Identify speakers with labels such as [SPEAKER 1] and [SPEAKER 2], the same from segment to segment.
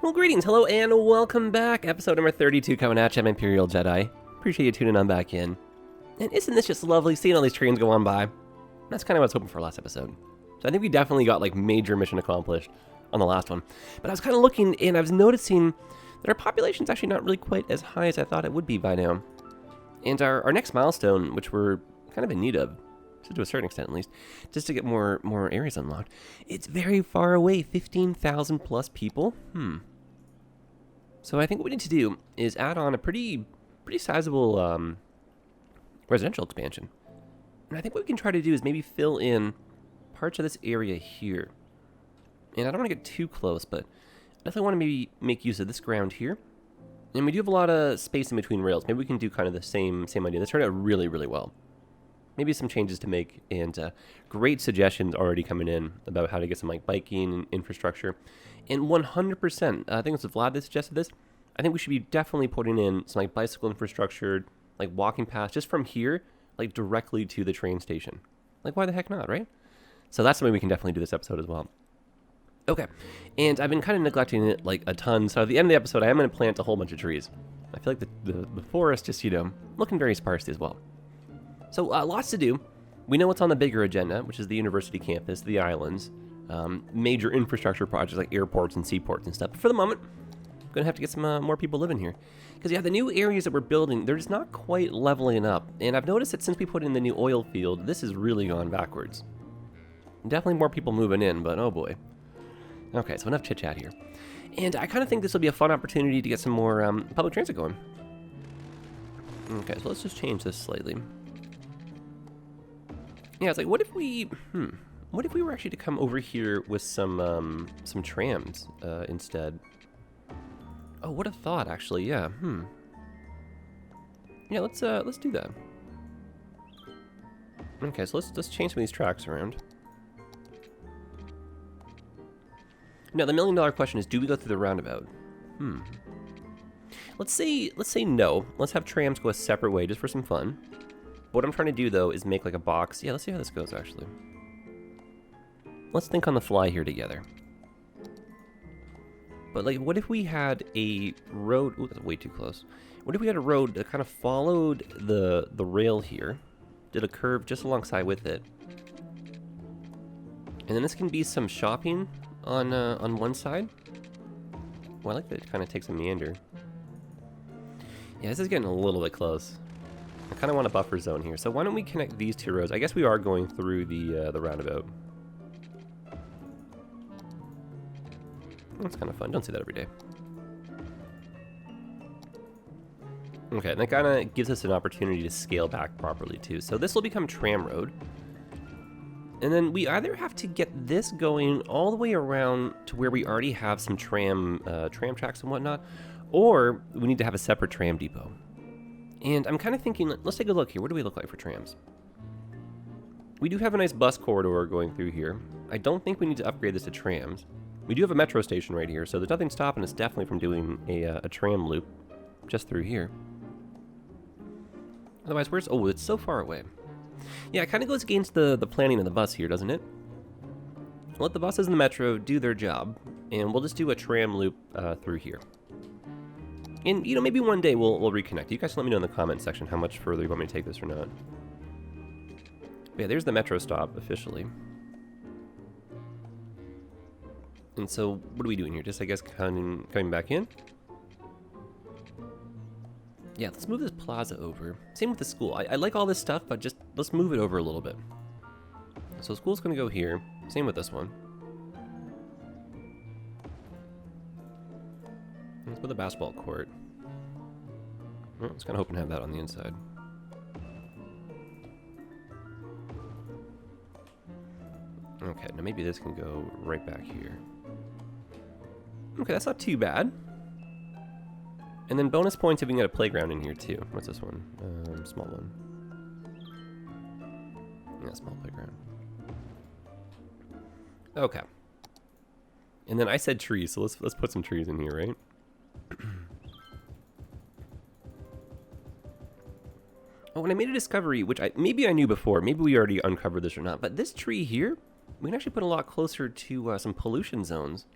[SPEAKER 1] Well, greetings, hello, and welcome back. Episode number 32 coming at you. I'm ImperialJedi. Appreciate you tuning on back in. And isn't this just lovely, seeing all these trains go on by? That's kind of what I was hoping for last episode. So I think we definitely got, like, major mission accomplished on the last one. But I was kind of looking, and I was noticing that our population's actually not really quite as high as I thought it would be by now. And our next milestone, which we're kind of in need of, to a certain extent at least, just to get more areas unlocked, it's very far away, 15,000 plus people. So I think what we need to do is add on a pretty sizable residential expansion. And I think what we can try to do is maybe fill in parts of this area here. And I don't want to get too close, but I definitely want to maybe make use of this ground here. And we do have a lot of space in between rails. Maybe we can do kind of the same idea. This turned out really, really well. Maybe some changes to make, and great suggestions already coming in about how to get some like biking and infrastructure. And 100%, I think it was Vlad that suggested this. I think we should be definitely putting in some like bicycle infrastructure, like walking paths just from here, like directly to the train station. Like, why the heck not, right? So that's something we can definitely do this episode as well. Okay, and I've been kind of neglecting it like a ton, so at the end of the episode I am going to plant a whole bunch of trees. I feel like the forest just, looking very sparse as well. So lots to do. We know what's on the bigger agenda, which is the university campus, the islands, major infrastructure projects like airports and seaports and stuff. But for the moment, I'm going to have to get some more people living here. Because, the new areas that we're building, they're just not quite leveling up. And I've noticed that since we put in the new oil field, this has really gone backwards. Definitely more people moving in, but oh boy. Okay, so enough chit-chat here. And I kind of think this will be a fun opportunity to get some more public transit going. Okay, so let's just change this slightly. Yeah, it's like, what if we were actually to come over here with some trams instead? Oh, what a thought, actually. Yeah. Yeah, let's do that. Okay, so let's change some of these tracks around. Now, the $1 million question is, do we go through the roundabout? Let's say no. Let's have trams go a separate way just for some fun. What I'm trying to do, though, is make like a box. Yeah, let's see how this goes, actually. Let's think on the fly here together. But, like, what if we had a road... Ooh, that's way too close. What if we had a road that kind of followed the rail here, did a curve just alongside with it, and then this can be some shopping on one side? Well, I like that it kind of takes a meander. Yeah, this is getting a little bit close. I kind of want a buffer zone here, so why don't we connect these two roads? I guess we are going through the roundabout. That's kind of fun. Don't see that every day. Okay, and that kind of gives us an opportunity to scale back properly too. So this will become tram road, and then we either have to get this going all the way around to where we already have some tram tracks and whatnot, or we need to have a separate tram depot. And I'm kind of thinking, let's take a look here. What do we look like for trams? We do have a nice bus corridor going through here. I don't think we need to upgrade this to trams. We do have a metro station right here, so there's nothing stopping us definitely from doing a tram loop just through here. Otherwise, where's... Oh, it's so far away. Yeah, it kind of goes against the planning of the bus here, doesn't it? Let the buses in the metro do their job, and we'll just do a tram loop through here. And, maybe one day we'll reconnect. You guys let me know in the comment section how much further you want me to take this or not. But yeah, there's the metro stop, officially. And so, what are we doing here? Just, I guess, coming back in? Yeah, let's move this plaza over. Same with the school. I like all this stuff, but just, let's move it over a little bit. So, school's going to go here. Same with this one. Let's put the basketball court. I was kind of hoping to have that on the inside. Okay, now maybe this can go right back here. Okay, that's not too bad. And then bonus points if we can get a playground in here too. What's this one? Small one. Yeah, small playground. Okay. And then I said trees, so let's put some trees in here, right? Oh, and I made a discovery, which maybe I knew before. Maybe we already uncovered this or not. But this tree here, we can actually put a lot closer to some pollution zones.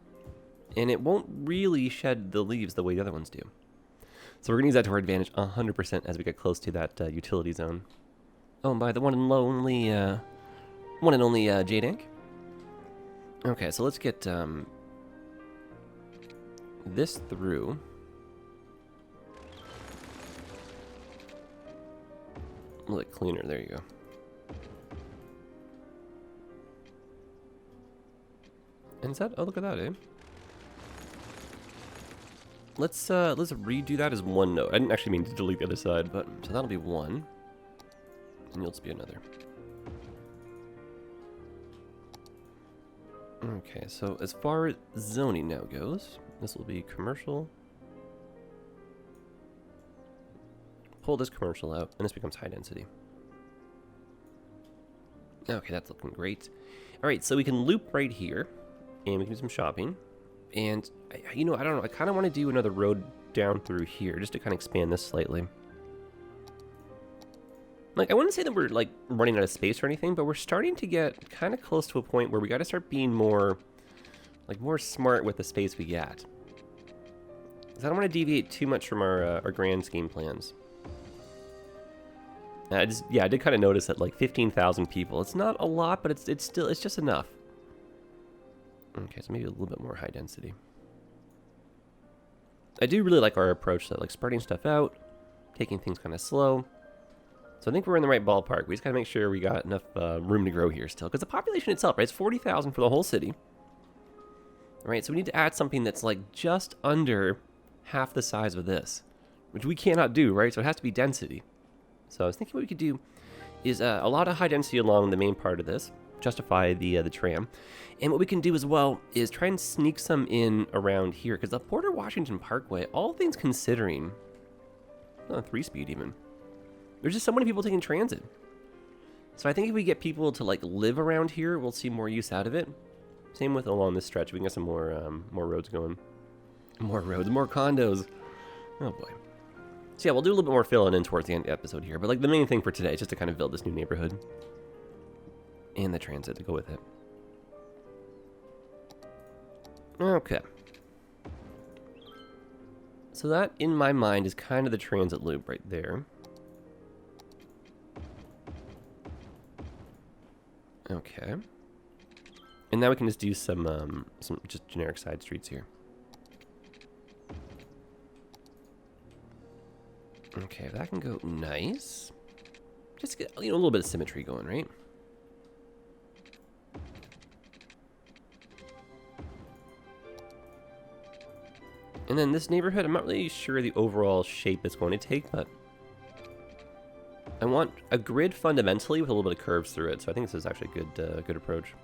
[SPEAKER 1] and it won't really shed the leaves the way the other ones do. So we're going to use that to our advantage 100% as we get close to that utility zone. Oh, and by the one and only Jade Ink. Okay, so let's get this through. A little bit cleaner, there you go. And is that, oh look at that, eh? Let's redo that as one node. I didn't actually mean to delete the other side, but so that'll be one. And you'll just be another. Okay, so as far as zoning now goes, this will be commercial. Pull this commercial out, and this becomes high density. Okay, that's looking great. All right, so we can loop right here, and we can do some shopping. And, you know, I don't know, I kind of want to do another road down through here, just to kind of expand this slightly. Like, I wouldn't say that we're, like, running out of space or anything, but we're starting to get kind of close to a point where we got to start being more, like, more smart with the space we got. Because I don't want to deviate too much from our grand scheme plans. I did kind of notice that, like, 15,000 people, it's not a lot, but it's just enough. Okay, so maybe a little bit more high density. I do really like our approach to, like, spreading stuff out, taking things kind of slow. So I think we're in the right ballpark. We just got to make sure we got enough room to grow here still. Because the population itself, right, it's 40,000 for the whole city. All right, so we need to add something that's like just under half the size of this. Which we cannot do, right? So it has to be density. So I was thinking what we could do is a lot of high density along the main part of this. Justify the tram. And what we can do as well is try and sneak some in around here. Because the Porter Washington Parkway, all things considering, not 3-speed even. There's just so many people taking transit. So I think if we get people to like live around here, we'll see more use out of it. Same with along this stretch. We can get some more roads going. More roads, more condos. Oh boy. So yeah, we'll do a little bit more filling in towards the end of the episode here. But like the main thing for today is just to kind of build this new neighborhood. And the transit to go with it. Okay. So that, in my mind, is kind of the transit loop right there. Okay. And now we can just do some just generic side streets here. Okay, that can go nice. Just get, you know, a little bit of symmetry going, right? And then this neighborhood, I'm not really sure the overall shape it's going to take, but I want a grid fundamentally with a little bit of curves through it, so I think this is actually a good approach.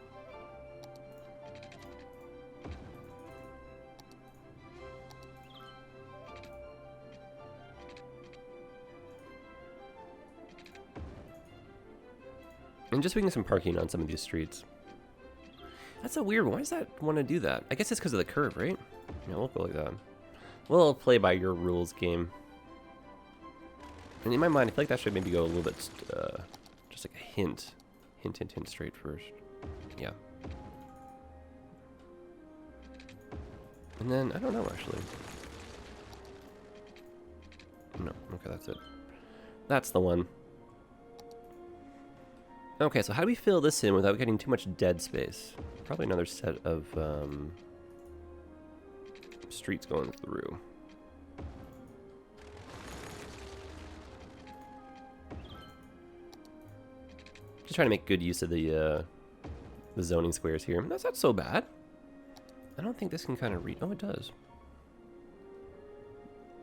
[SPEAKER 1] And just making some parking on some of these streets. That's a weird one. Why does that want to do that? I guess it's because of the curve, right? Yeah, we'll go like that. We'll play by your rules game. And in my mind, I feel like that should maybe go a little bit, just like a hint. Hint straight first. Yeah. And then, I don't know, actually. No, okay, that's it. That's the one. Okay, so how do we fill this in without getting too much dead space? Probably another set of streets going through. Just trying to make good use of the zoning squares here. That's not so bad. I don't think this can kind of read. Oh, it does.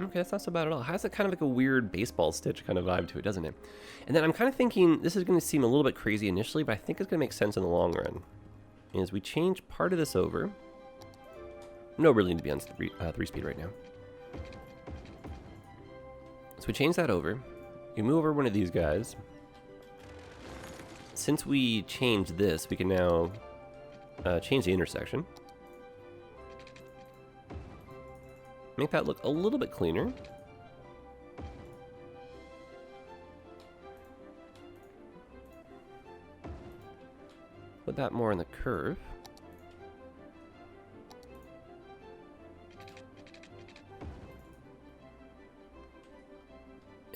[SPEAKER 1] Okay, that's not so bad at all. It has a kind of like a weird baseball stitch kind of vibe to it, doesn't it? And then I'm kind of thinking this is going to seem a little bit crazy initially, but I think it's going to make sense in the long run. Is we change part of this over. No, really need to be on 3-speed right now. So we change that over. We move over one of these guys. Since we changed this, we can now change the intersection. Make that look a little bit cleaner. Put that more in the curve.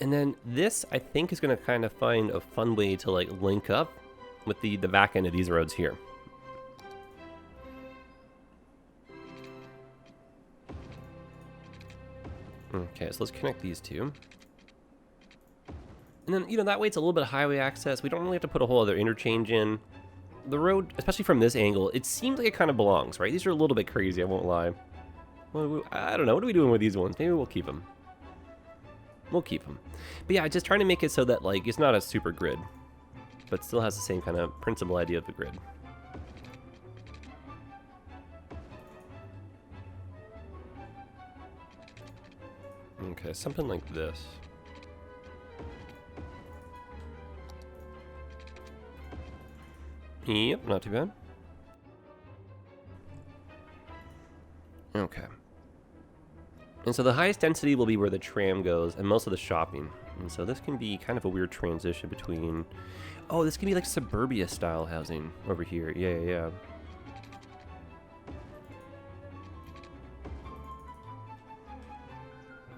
[SPEAKER 1] And then this, I think, is going to kind of find a fun way to like link up with the back end of these roads here. Okay, so let's connect these two. And then, you know, that way it's a little bit of highway access. We don't really have to put a whole other interchange in. The road, especially from this angle, it seems like it kind of belongs, right? These are a little bit crazy, I won't lie. Well, I don't know. What are we doing with these ones? Maybe we'll keep them. We'll keep them. But yeah, just trying to make it so that, like, it's not a super grid, but still has the same kind of principal idea of the grid. Okay, something like this. Yep, not too bad. Okay. And so the highest density will be where the tram goes and most of the shopping. And so this can be kind of a weird transition between... Oh, this can be like suburbia style housing over here. Yeah.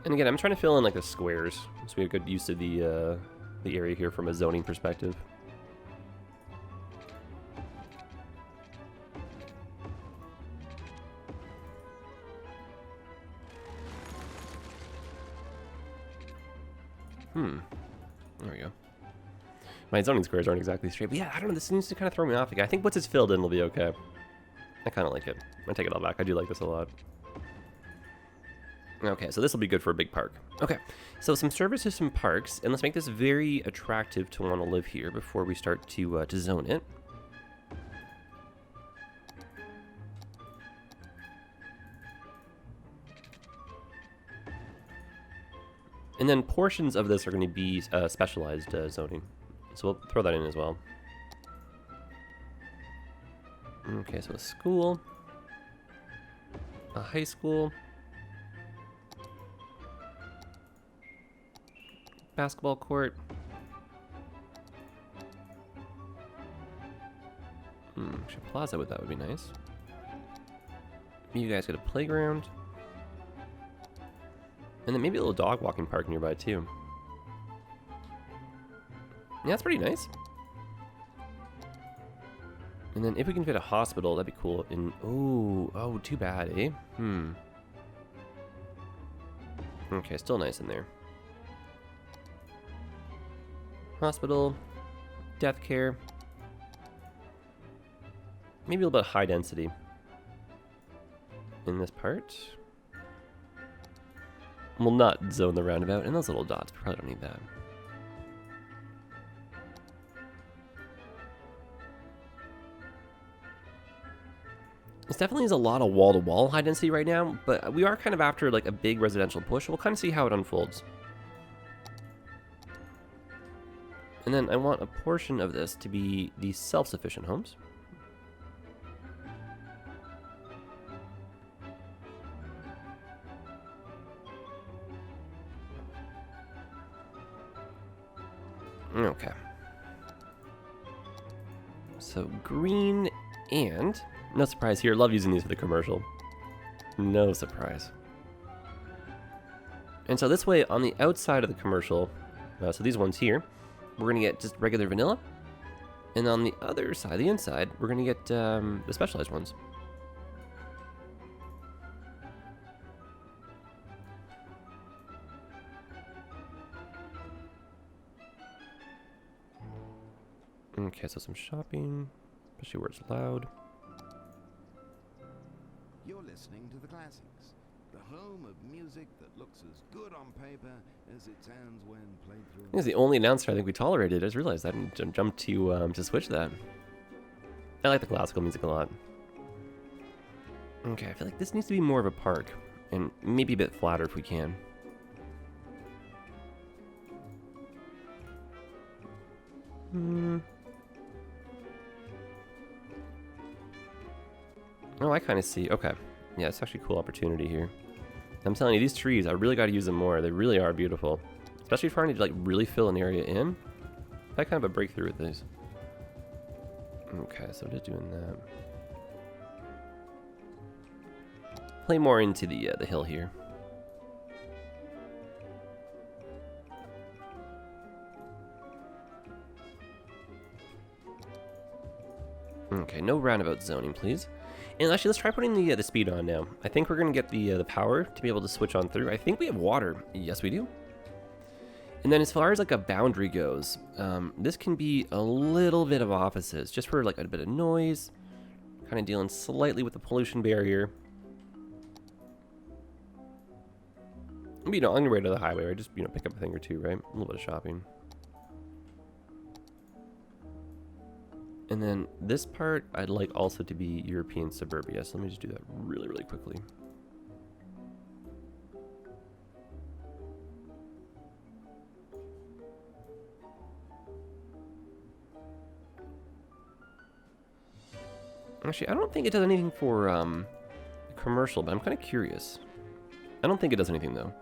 [SPEAKER 1] And again, I'm trying to fill in like the squares, so we have good use of the area here from a zoning perspective. There we go. My zoning squares aren't exactly straight, but yeah, I don't know, this seems to kind of throw me off again. I think once it's filled in, it'll be okay. I kind of like it. I take it all back. I do like this a lot. Okay, so this will be good for a big park. Okay, so some services, some parks, and let's make this very attractive to want to live here before we start to zone it. And then portions of this are going to be specialized zoning. So we'll throw that in as well. Okay, so a school, a high school, basketball court, actually a plaza with that would be nice. You guys get a playground. And then maybe a little dog walking park nearby too. Yeah, that's pretty nice. And then if we can fit a hospital, that'd be cool. And oh, too bad, eh? Okay, still nice in there. Hospital, death care. Maybe a little bit of high density in this part. We'll not zone the roundabout, and those little dots, we probably don't need that. This definitely is a lot of wall-to-wall high density right now, but we are kind of after like a big residential push. We'll kind of see how it unfolds. And then I want a portion of this to be the self-sufficient homes. Okay. So green and, no surprise here, love using these for the commercial. No surprise. And so this way on the outside of the commercial, so these ones here, we're gonna get just regular vanilla. And on the other side, the inside, we're gonna get the specialized ones. Okay, so some shopping, especially where it's loud.
[SPEAKER 2] You're listening to the classics, the home of music that looks as good on paper as it sounds when played through.
[SPEAKER 1] This is the only announcer I think we tolerated. I just realized that and jumped to switch that. I like the classical music a lot. Okay, I feel like this needs to be more of a park, and maybe a bit flatter if we can. Oh, I kind of see. Okay. Yeah, it's actually a cool opportunity here. I'm telling you, these trees, I really got to use them more. They really are beautiful. Especially trying to like really fill an area in. I kind of a breakthrough with these. Okay, so just doing that. Play more into the hill here. Okay, no roundabout zoning, please. And actually, let's try putting the speed on now. I think we're gonna get the power to be able to switch on through. I think we have water. Yes, we do. And then as far as like a boundary goes, this can be a little bit of offices, just for like a bit of noise, kind of dealing slightly with the pollution barrier. You know, on your way to the highway, right? Just, you know, pick up a thing or two, right? A little bit of shopping. And then this part, I'd like also to be European suburbia. So let me just do that really, really quickly. Actually, I don't think it does anything for commercial, but I'm kind of curious. I don't think it does anything though.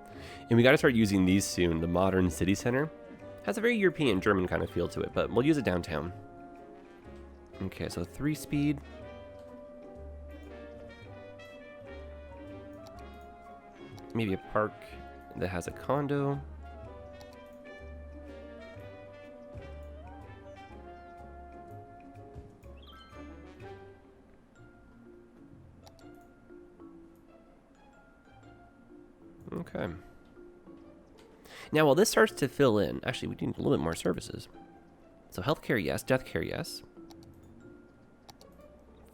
[SPEAKER 1] And we got to start using these soon. The modern city center has a very European German kind of feel to it, but we'll use it downtown. Okay, so 3-speed. Maybe a park that has a condo. Okay. Now, while this starts to fill in, actually, we need a little bit more services. So healthcare, yes. Deathcare, yes.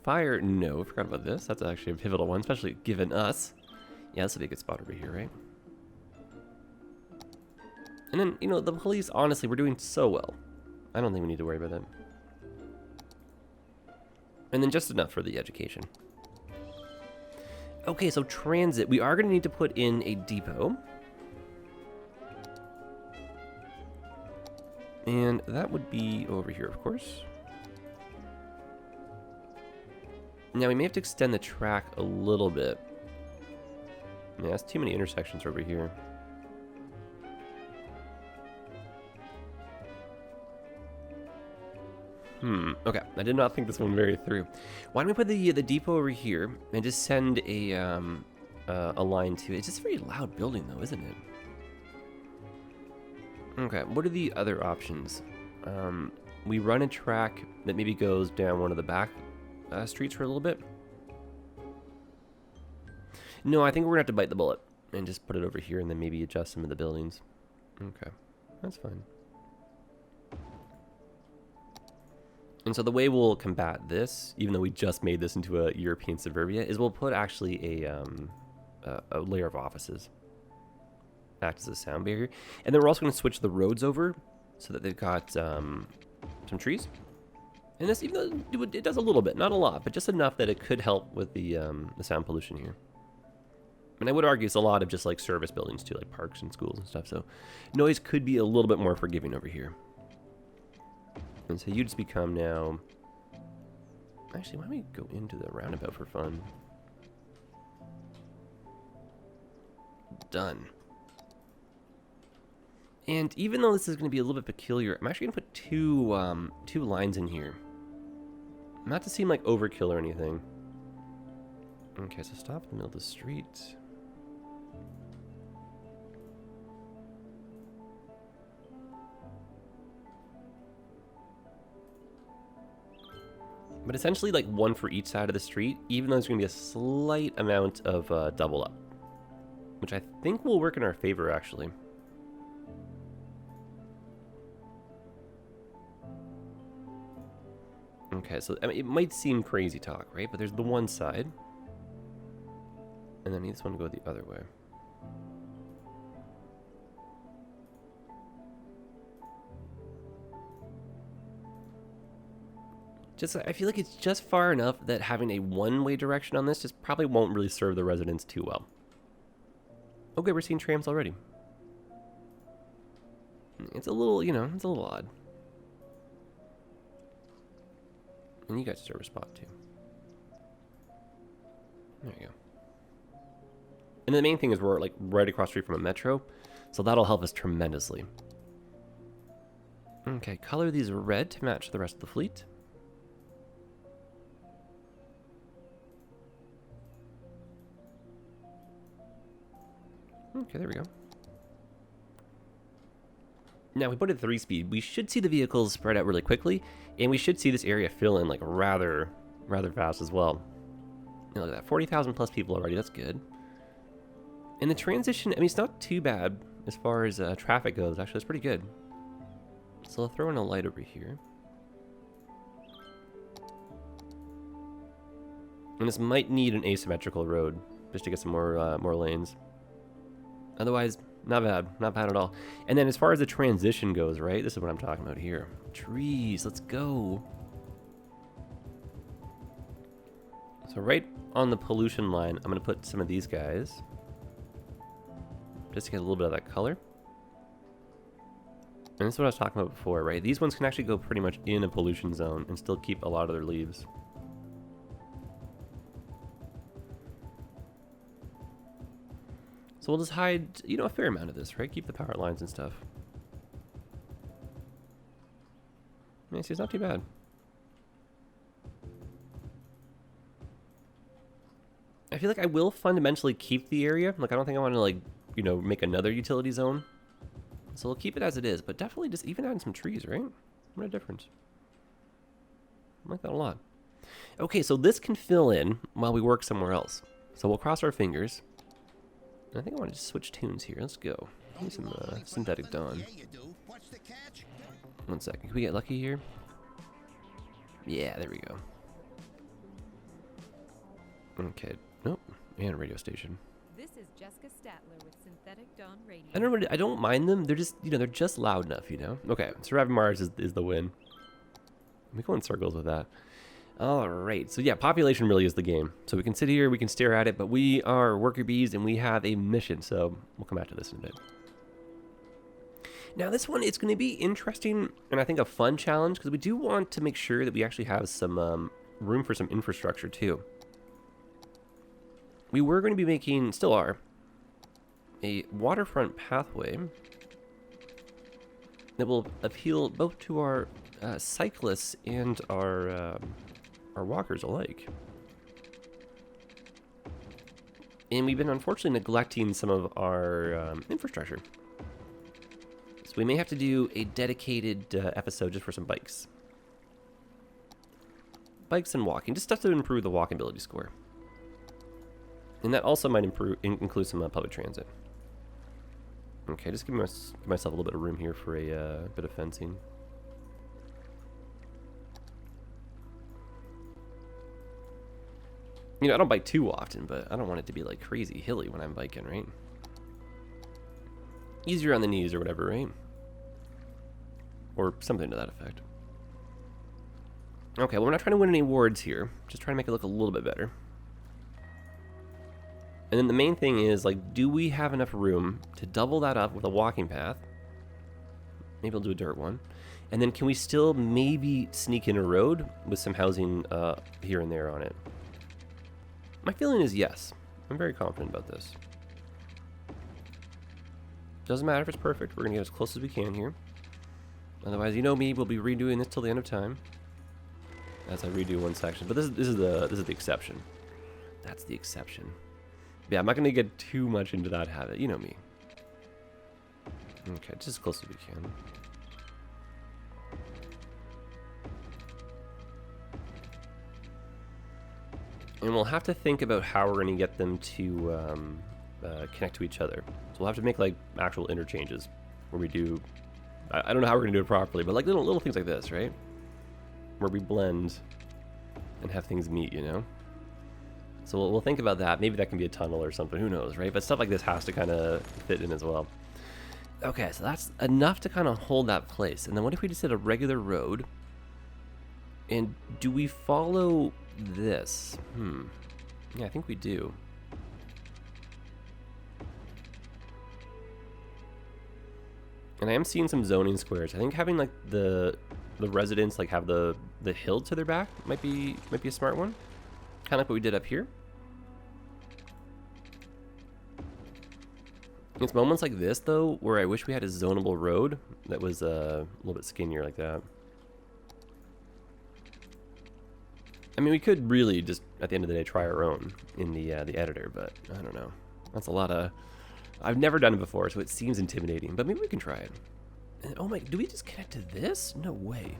[SPEAKER 1] Fire, no. Forgot about this. That's actually a pivotal one, especially given us. Yeah, this will be a good spot over here, right? And then, you know, the police, honestly, we're doing so well. I don't think we need to worry about that. And then just enough for the education. Okay, so transit. We are going to need to put in a depot. And that would be over here, of course. Now, we may have to extend the track a little bit. Yeah, that's too many intersections over here. Okay. I did not think this one very through. Why don't we put the depot over here and just send a line to it? It's just a very loud building, though, isn't it? Okay. What are the other options? We run a track that maybe goes down one of the back streets for a little bit. No, I think we're gonna have to bite the bullet and just put it over here and then maybe adjust some of the buildings. Okay, that's fine. And so the way we'll combat this, even though we just made this into a European suburbia, is we'll put actually a layer of offices. Act as a sound barrier. And then we're also going to switch the roads over so that they've got some trees. And this, even though it does a little bit, not a lot, but just enough that it could help with the sound pollution here. And I would argue it's a lot of just like service buildings too, like parks and schools and stuff. So noise could be a little bit more forgiving over here. And so you just become now... Actually, why don't we go into the roundabout for fun? Done. And even though this is going to be a little bit peculiar, I'm actually going to put two lines in here. Not to seem like overkill or anything. Okay, so stop in the middle of the street. But essentially like one for each side of the street, even though there's going to be a slight amount of double up. Which I think will work in our favor, actually. Okay, so I mean, it might seem crazy talk, right? But there's the one side. And then this one go the other way. Just, I feel like it's just far enough that having a one-way direction on this just probably won't really serve the residents too well. Okay, we're seeing trams already. It's a little, you know, it's a little odd. And you guys deserve a spot too. There you go. And the main thing is we're like right across the street from a metro, so that'll help us tremendously. Okay, color these red to match the rest of the fleet. Okay, there we go. Now, we put it at 3-speed. We should see the vehicles spread out really quickly, and we should see this area fill in like rather fast as well. Look at that, 40,000 plus people already. That's good. And the transition, I mean, it's not too bad as far as traffic goes. Actually, it's pretty good. So I'll throw in a light over here. And this might need an asymmetrical road just to get some more lanes. Otherwise, not bad at all. And then as far as the transition goes, right? This is what I'm talking about here. Trees, let's go. So right on the pollution line, I'm gonna put some of these guys. Just to get a little bit of that color. And this is what I was talking about before, right? These ones can actually go pretty much in a pollution zone and still keep a lot of their leaves. So we'll just hide, you know, a fair amount of this, right? Keep the power lines and stuff. Yeah, see, it's not too bad. I feel like I will fundamentally keep the area. Like, I don't think I want to, like, you know, make another utility zone. So we'll keep it as it is, but definitely just even add some trees, right? What a difference. I like that a lot. Okay, so this can fill in while we work somewhere else. So we'll cross our fingers. I think I want to just switch tunes here. Let's go. Give me some synthetic dawn. 1 second. Can we get lucky here? Yeah, there we go. Okay. Nope. And a radio station.
[SPEAKER 3] This is Jessica Statler with Synthetic Dawn Radio.
[SPEAKER 1] I don't know. I don't mind them. They're just, you know, they're just loud enough, you know? Okay. Surviving Mars is the win. We go in circles with that. All right, so yeah, population really is the game. So we can sit here, we can stare at it, but we are worker bees and we have a mission. So we'll come back to this in a bit. Now this one, it's going to be interesting and I think a fun challenge because we do want to make sure that we actually have some room for some infrastructure too. We were going to be making, still are, a waterfront pathway that will appeal both to our cyclists and our walkers alike. And we've been unfortunately neglecting some of our infrastructure. So we may have to do a dedicated episode just for some bikes. Bikes and walking, just stuff to improve the walkability score. And that also might include some public transit. Okay, just give myself a little bit of room here for a bit of fencing. You know, I don't bike too often, but I don't want it to be like crazy hilly when I'm biking, right? Easier on the knees or whatever, right? Or something to that effect. Okay, well, we're not trying to win any awards here. Just trying to make it look a little bit better. And then the main thing is, like, do we have enough room to double that up with a walking path? Maybe I'll do a dirt one. And then can we still maybe sneak in a road with some housing here and there on it? My feeling is yes. I'm very confident about this. Doesn't matter if it's perfect. We're going to get as close as we can here. Otherwise, you know me, we'll be redoing this till the end of time. As I redo one section. But this is the exception. That's the exception. Yeah, I'm not going to get too much into that habit. You know me. Okay, just as close as we can. And we'll have to think about how we're going to get them to connect to each other. So we'll have to make like actual interchanges where we do, I don't know how we're going to do it properly, but like little things like this, right? Where we blend and have things meet, you know? So we'll think about that. Maybe that can be a tunnel or something, who knows, right? But stuff like this has to kind of fit in as well. Okay, so that's enough to kind of hold that place. And then what if we just did a regular road? And do we follow this? Yeah, I think we do. And I am seeing some zoning squares. I think having like the residents like have the hill to their back might be a smart one. Kind of like what we did up here. It's moments like this though where I wish we had a zonable road that was a little bit skinnier like that. I mean, we could really just, at the end of the day, try our own in the editor, but I don't know. That's a lot of... I've never done it before, so it seems intimidating, but maybe we can try it. And, oh my, do we just connect to this? No way.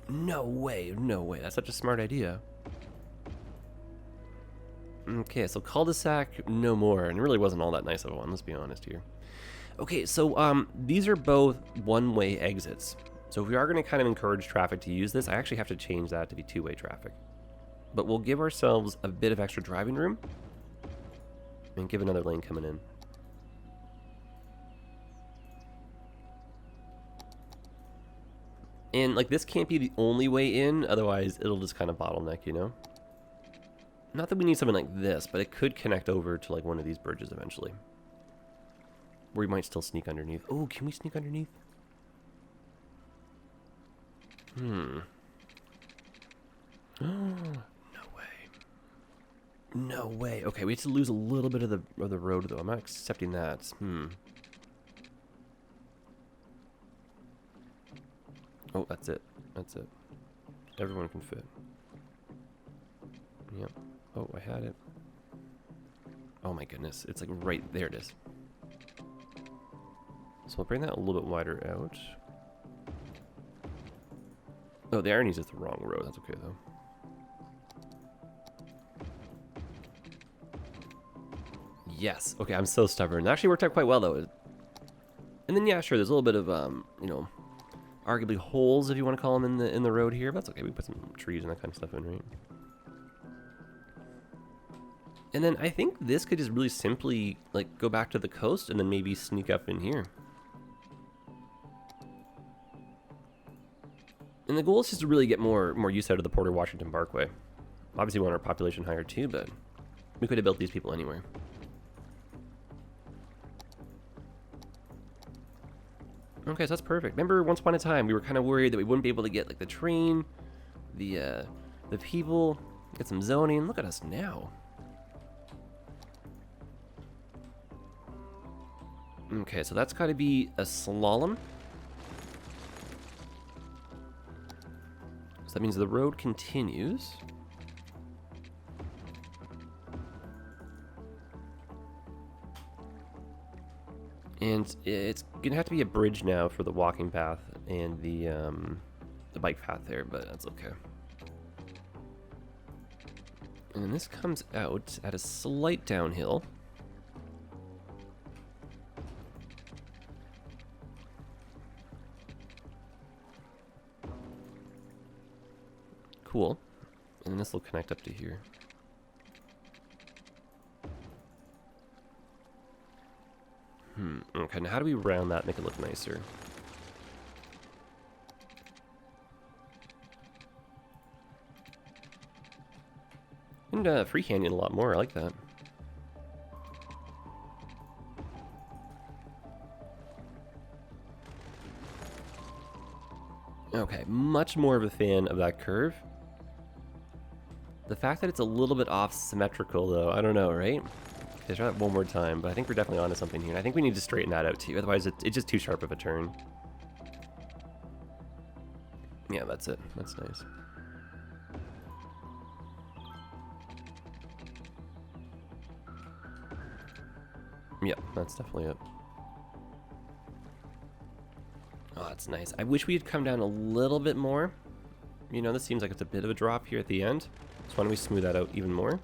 [SPEAKER 1] No way, no way. That's such a smart idea. Okay, so cul-de-sac, no more. And it really wasn't all that nice of a one, let's be honest here. Okay, so these are both one-way exits. So if we are going to kind of encourage traffic to use this, I actually have to change that to be two-way traffic. But we'll give ourselves a bit of extra driving room and give another lane coming in. And like this can't be the only way in, otherwise it'll just kind of bottleneck, you know? Not that we need something like this, but it could connect over to like one of these bridges eventually. Where we might still sneak underneath. Oh, can we sneak underneath? No way. No way. Okay, we have to lose a little bit of the road though. I'm not accepting that. Oh, that's it. That's it. Everyone can fit. Yep. Oh, I had it. Oh my goodness. It's like right there it is. So we'll bring that a little bit wider out. Oh, the irony is it's the wrong road. That's okay though. Yes. Okay, I'm so stubborn. It actually worked out quite well though. And then yeah, sure, there's a little bit of you know, arguably holes if you want to call them in the road here, but that's okay. We put some trees and that kind of stuff in, right? And then I think this could just really simply like go back to the coast and then maybe sneak up in here. And the goal is just to really get more use out of the Porter Washington Parkway. Obviously we want our population higher too, but we could have built these people anywhere. Okay, so that's perfect. Remember, once upon a time, we were kind of worried that we wouldn't be able to get like the train, the people, get some zoning. Look at us now. Okay, so that's got to be a slalom. So that means the road continues. And it's gonna have to be a bridge now for the walking path and the bike path there, but that's okay. And then this comes out at a slight downhill. Cool. And then this will connect up to here. Okay, now how do we round that, make it look nicer? And freehanding a lot more, I like that. Okay, much more of a fan of that curve. The fact that it's a little bit off symmetrical though, I don't know, right? Okay, try that one more time, but I think we're definitely onto something here. I think we need to straighten that out too, otherwise it's just too sharp of a turn. Yeah, that's it. That's nice. Yeah, that's definitely it. Oh, that's nice. I wish we had come down a little bit more. You know, this seems like it's a bit of a drop here at the end. So why don't we smooth that out even more?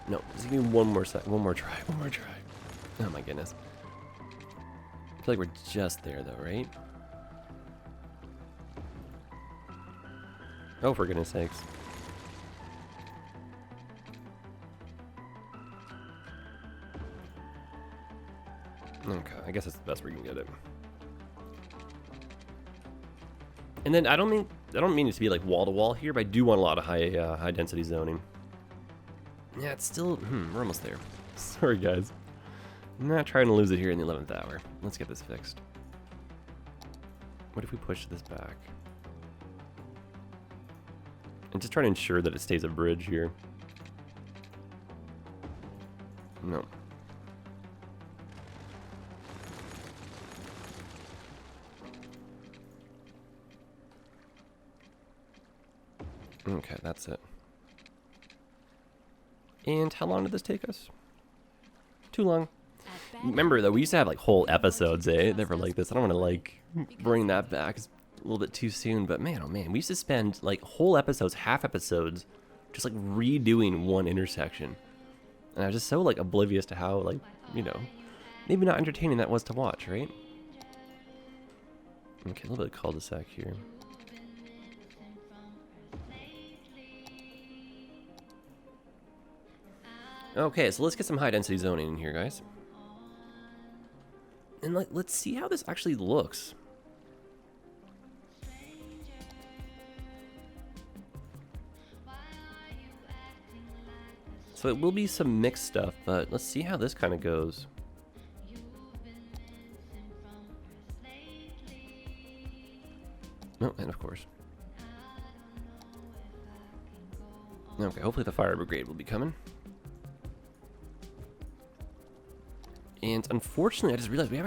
[SPEAKER 1] No, just give me one more try. Oh my goodness. I feel like we're just there though, right? Oh, for goodness sakes. Okay, I guess that's the best we can get it. And then I don't mean it to be like wall to wall here, but I do want a lot of high density zoning. Yeah, it's still we're almost there. Sorry guys. I'm not trying to lose it here in the 11th hour. Let's get this fixed. What if we push this back? And just trying to ensure that it stays a bridge here. No. Okay, that's it. And how long did this take us? Too long.
[SPEAKER 3] At bad
[SPEAKER 1] Remember though, we used to have like whole episodes,
[SPEAKER 3] Because
[SPEAKER 1] that were like this. I don't want to like bring that back. It's a little bit too soon, but man, oh man, we used to spend like whole episodes, half episodes, just like redoing one intersection. And I was just so like oblivious to how like, maybe not entertaining that was to watch, right? Okay, a little bit of cul-de-sac here. Okay, so let's get some high density zoning in here, guys. And let's see how this actually looks. So it will be some mixed stuff, but let's see how this kind of goes. Oh, and of course. Okay, hopefully the fire brigade will be coming. And unfortunately, I just realized we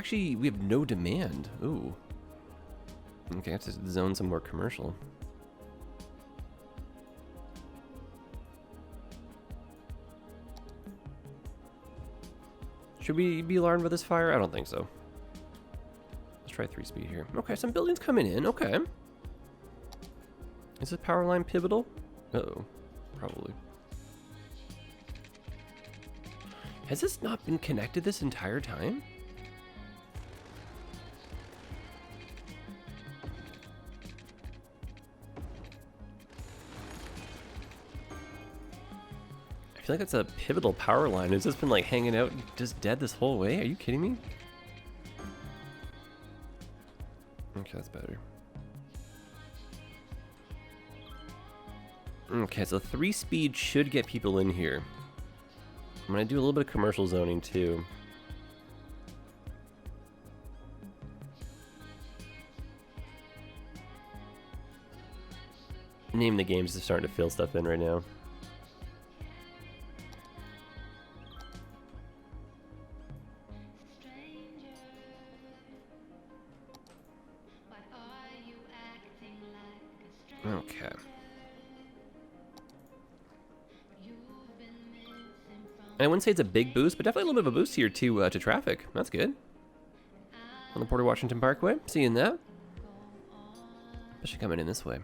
[SPEAKER 1] have no demand. Ooh. Okay, I have to zone some more commercial. Should we be alarmed by this fire? I don't think so. Let's try 3-speed here. Okay, some buildings coming in. Okay. Is this power line pivotal? Uh-oh. Probably. Has this not been connected this entire time? I feel like that's a pivotal power line. Has this been like hanging out just dead this whole way? Are you kidding me? Okay, that's better. Okay, so 3-speed should get people in here. I'm going to do a little bit of commercial zoning too. Name the game's just starting to fill stuff in right now. Okay. And I wouldn't say it's a big boost, but definitely a little bit of a boost here to traffic. That's good. On the Port of Washington Parkway, seeing that. Especially coming in this way.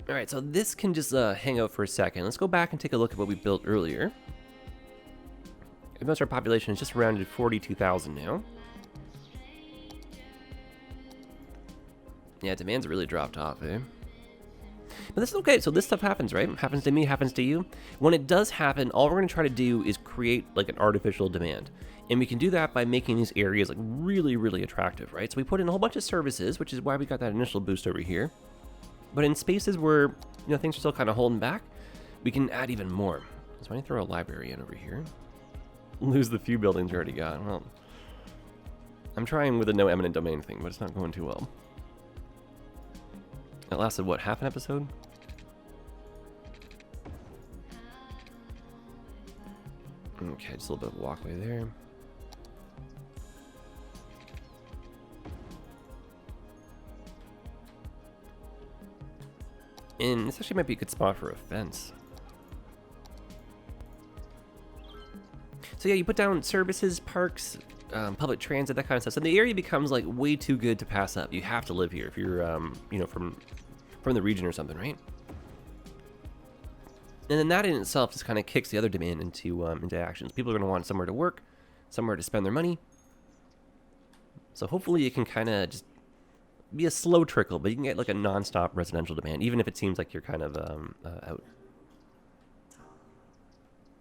[SPEAKER 1] All right, so this can just hang out for a second. Let's go back and take a look at what we built earlier. Most of our population is just around 42,000 now. Yeah, demand's really dropped off, eh? But this is okay, so this stuff happens, right? Happens to me, happens to you. When it does happen, all we're gonna try to do is create like an artificial demand. And we can do that by making these areas like really, really attractive, right? So we put in a whole bunch of services, which is why we got that initial boost over here. But in spaces where, things are still kind of holding back, we can add even more. So I need to throw a library in over here. Lose the few buildings we already got. Well, I'm trying with a no eminent domain thing, but it's not going too well. That lasted, what, half an episode? Okay, just a little bit of walkway there. And this actually might be a good spot for a fence. So yeah, you put down services, parks, public transit, that kind of stuff. So the area becomes like way too good to pass up. You have to live here if you're, from the region or something, right? And then that in itself just kind of kicks the other demand into actions. People are going to want somewhere to work, somewhere to spend their money. So hopefully it can kind of just be a slow trickle, but you can get like a non-stop residential demand, even if it seems like you're kind of out.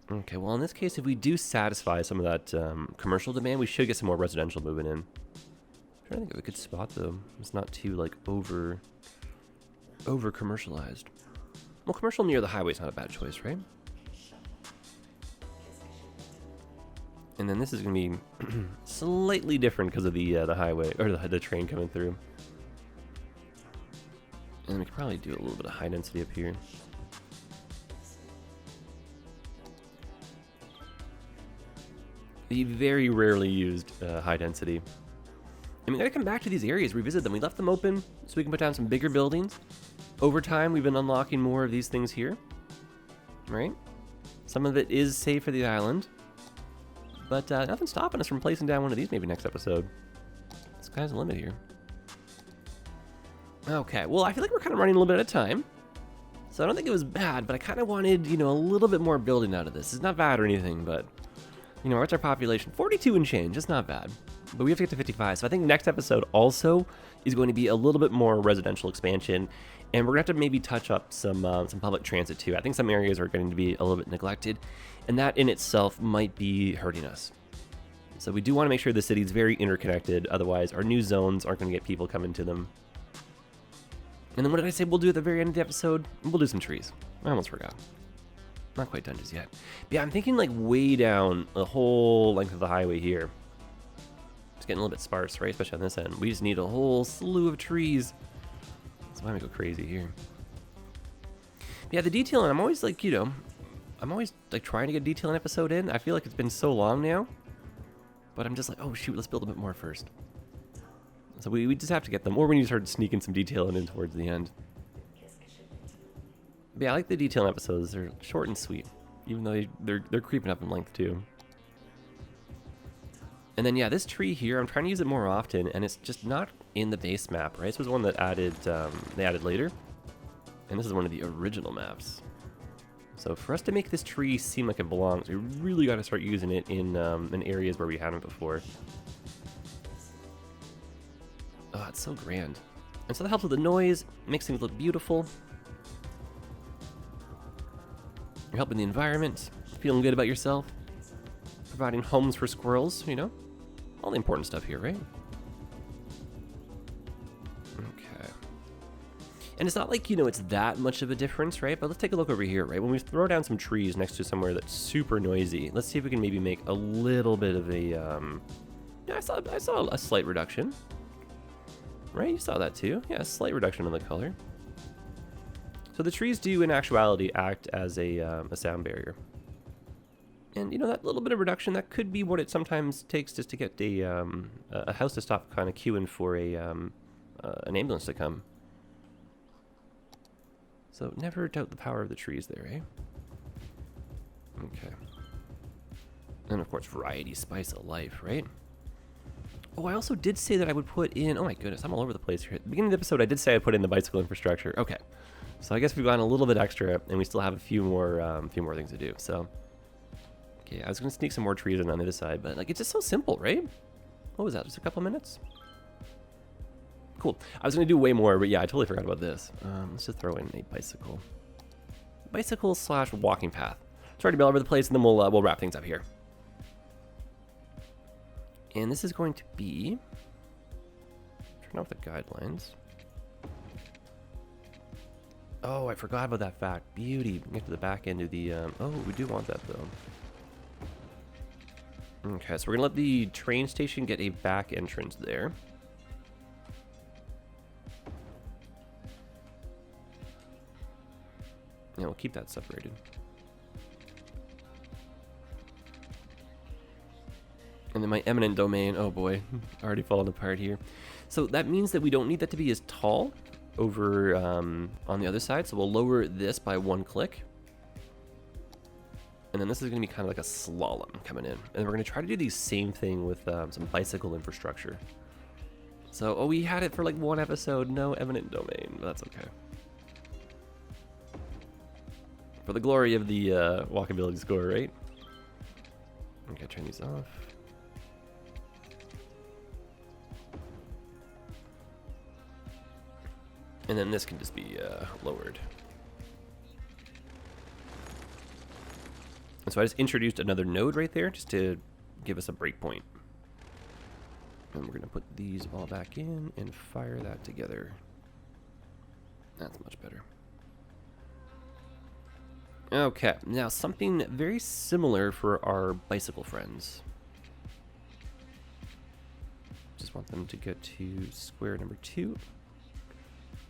[SPEAKER 1] Okay, well in this case, if we do satisfy some of that commercial demand, we should get some more residential moving in. I'm trying to think of a good spot though. It's not too like over commercialized. Well, commercial near the highway is not a bad choice, right? And then this is going to be slightly different because of the highway, or the train coming through. And we could probably do a little bit of high density up here. The very rarely used high density. And we gotta come back to these areas, revisit them. We left them open so we can put down some bigger buildings. Over time, we've been unlocking more of these things here, right? Some of it is safe for the island. But nothing's stopping us from placing down one of these maybe next episode. Sky's the limit here. Okay, well, I feel like we're kind of running a little bit out of time. So I don't think it was bad, but I kind of wanted, you know, a little bit more building out of this. It's not bad or anything, but, you know, what's our population? 42 and change. It's not bad. But we have to get to 55. So I think next episode also is going to be a little bit more residential expansion. And we're going to have to maybe touch up some public transit too. I think some areas are going to be a little bit neglected. And that in itself might be hurting us. So we do want to make sure the city's very interconnected. Otherwise, our new zones aren't going to get people coming to them. And then what did I say we'll do at the very end of the episode? We'll do some trees. I almost forgot. Not quite done just yet. But yeah, I'm thinking like way down the whole length of the highway here. It's getting a little bit sparse, right? Especially on this end. We just need a whole slew of trees. That's why we go crazy here. But yeah, the detailing, I'm always like, you know, I'm always like trying to get a detailing episode in. I feel like it's been so long now. But I'm just like, oh shoot, let's build a bit more first. So we just have to get them, or we need to start sneaking some detailing in towards the end. But yeah, I like the detailing episodes. They're short and sweet, even though they're creeping up in length too. And then yeah, this tree here, I'm trying to use it more often, and it's just not in the base map, right? This was one that they added later, and this is one of the original maps. So for us to make this tree seem like it belongs, we really got to start using it in areas where we hadn't before. Oh, it's so grand. And so that helps with the noise, makes things look beautiful. You're helping the environment, feeling good about yourself, providing homes for squirrels, you know? All the important stuff here, right? Okay. And it's not like, you know, it's that much of a difference, right? But let's take a look over here, right? When we throw down some trees next to somewhere that's super noisy, let's see if we can maybe make a little bit of a, yeah, I saw a slight reduction. Right, you saw that too. Yeah, a slight reduction in the color. So the trees do, in actuality, act as a sound barrier. And you know, that little bit of reduction, that could be what it sometimes takes just to get a house to stop kind of queuing for an ambulance to come. So never doubt the power of the trees there, eh? Okay. And of course, variety, spice of life, right? Oh, I also did say that I would put in, oh my goodness, I'm all over the place here. At the beginning of the episode, I did say I'd put in the bicycle infrastructure. Okay. So I guess we've gone a little bit extra, and we still have a few more things to do. So, okay, I was going to sneak some more trees in on the other side, but like, it's just so simple, right? What was that, just a couple minutes? Cool. I was going to do way more, but yeah, I totally forgot about this. Let's just throw in a bicycle. Bicycle/walking path. Sorry to be all over the place, and then we'll wrap things up here. And this is going to be, turn off the guidelines. Oh, I forgot about that fact. Beauty. Get to the back end of the, oh, we do want that though. Okay, so we're gonna let the train station get a back entrance there. Yeah, we'll keep that separated. And then my eminent domain, oh boy, already falling apart here. So that means that we don't need that to be as tall over on the other side. So we'll lower this by 1 click. And then this is going to be kind of like a slalom coming in. And we're going to try to do the same thing with some bicycle infrastructure. So, oh, we had it for like 1 episode, no eminent domain, but that's okay. For the glory of the walkability score, right? Okay, turn these off. And then this can just be lowered. And so I just introduced another node right there just to give us a breakpoint. And we're going to put these all back in and fire that together. That's much better. Okay, now something very similar for our bicycle friends. Just want them to get to square number 2.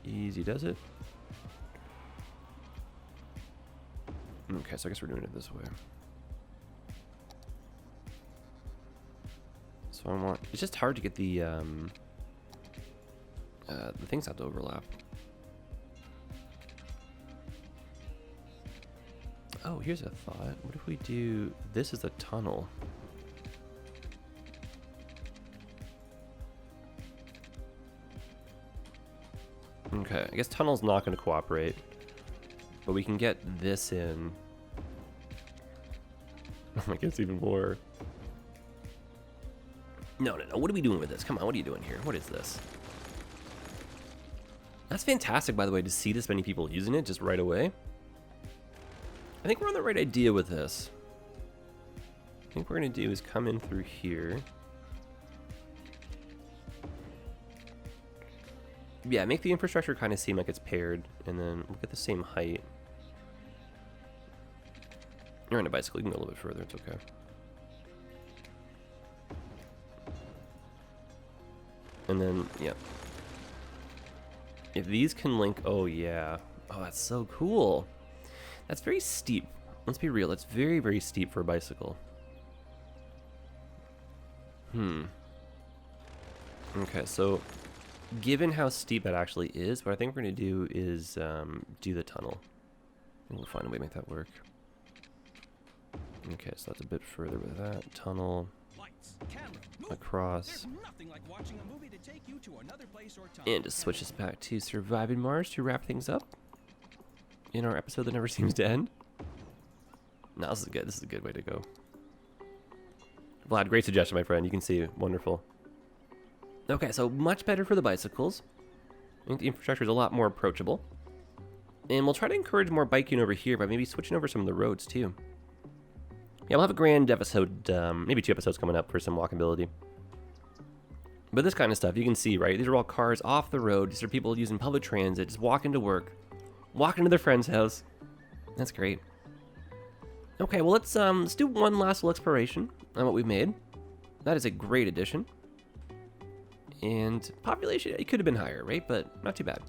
[SPEAKER 1] Easy does it. Okay, so I guess we're doing it this way. So I want, it's just hard to get the things not to overlap. Oh, here's a thought. What if we do this as a tunnel? Okay, I guess tunnel's not going to cooperate, but we can get this in. I guess even more. No. What are we doing with this? Come on, what are you doing here? What is this? That's fantastic, by the way, to see this many people using it just right away. I think we're on the right idea with this. I think what we're going to do is come in through here. Yeah, make the infrastructure kind of seem like it's paired, and then look at the same height. You're on a bicycle, you can go a little bit further, it's okay. And then, yeah. If these can link, oh yeah. Oh, that's so cool. That's very steep. Let's be real, that's very, very steep for a bicycle. Okay, so given how steep that actually is, what I think we're going to do is do the tunnel. And we'll find a way to make that work. Okay, so that's a bit further with that. Tunnel.
[SPEAKER 4] Lights, camera,
[SPEAKER 1] across.
[SPEAKER 4] There's nothing like watching a movie to take you to another place or time.
[SPEAKER 1] And to switch us back to Surviving Mars to wrap things up in our episode that never seems to end. No, this is good. This is a good way to go. Vlad, great suggestion, my friend. You can see, wonderful. Okay, so much better for the bicycles. I think the infrastructure is a lot more approachable. And we'll try to encourage more biking over here by maybe switching over some of the roads too. Yeah, we'll have a grand episode, maybe 2 episodes coming up for some walkability. But this kind of stuff, you can see, right? These are all cars off the road. These are people using public transit, just walking to work, walking to their friend's house. That's great. Okay, well, let's do one last little exploration on what we've made. That is a great addition. And population, it could have been higher, right? But not too bad.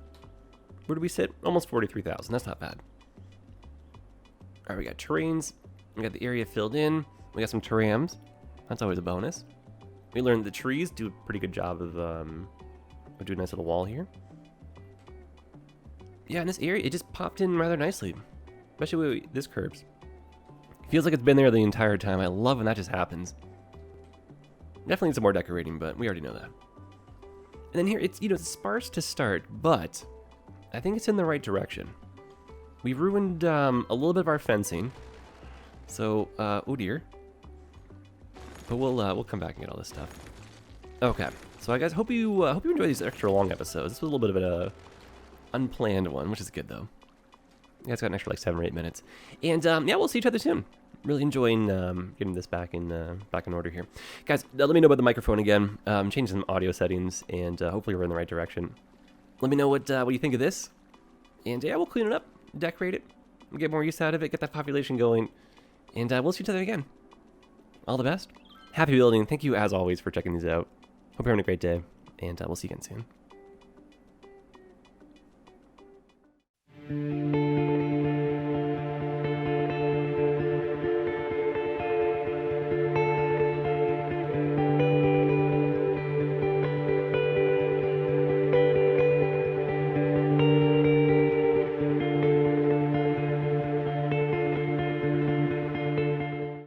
[SPEAKER 1] Where do we sit? Almost 43,000. That's not bad. All right, we got terrains. We got the area filled in. We got some terrams. That's always a bonus. We learned the trees do a pretty good job of doing a nice little wall here. Yeah, in this area, it just popped in rather nicely. Especially with this curbs. Feels like it's been there the entire time. I love when that just happens. Definitely need some more decorating, but we already know that. And then here, it's, it's sparse to start, but I think it's in the right direction. We've ruined a little bit of our fencing. So, oh dear. But we'll come back and get all this stuff. Okay, so I guys hope you enjoy these extra long episodes. This was a little bit of an unplanned one, which is good though. Yeah, it's got an extra like 7 or 8 minutes. And yeah, we'll see each other soon. Really enjoying getting this back in order here, guys. Let me know about the microphone again. Changing some audio settings, and hopefully we're in the right direction. Let me know what you think of this, and yeah, we'll clean it up, decorate it, get more use out of it, get that population going, and we'll see each other again. All the best. Happy building. Thank you as always for checking these out. Hope you're having a great day, and we'll see you again soon.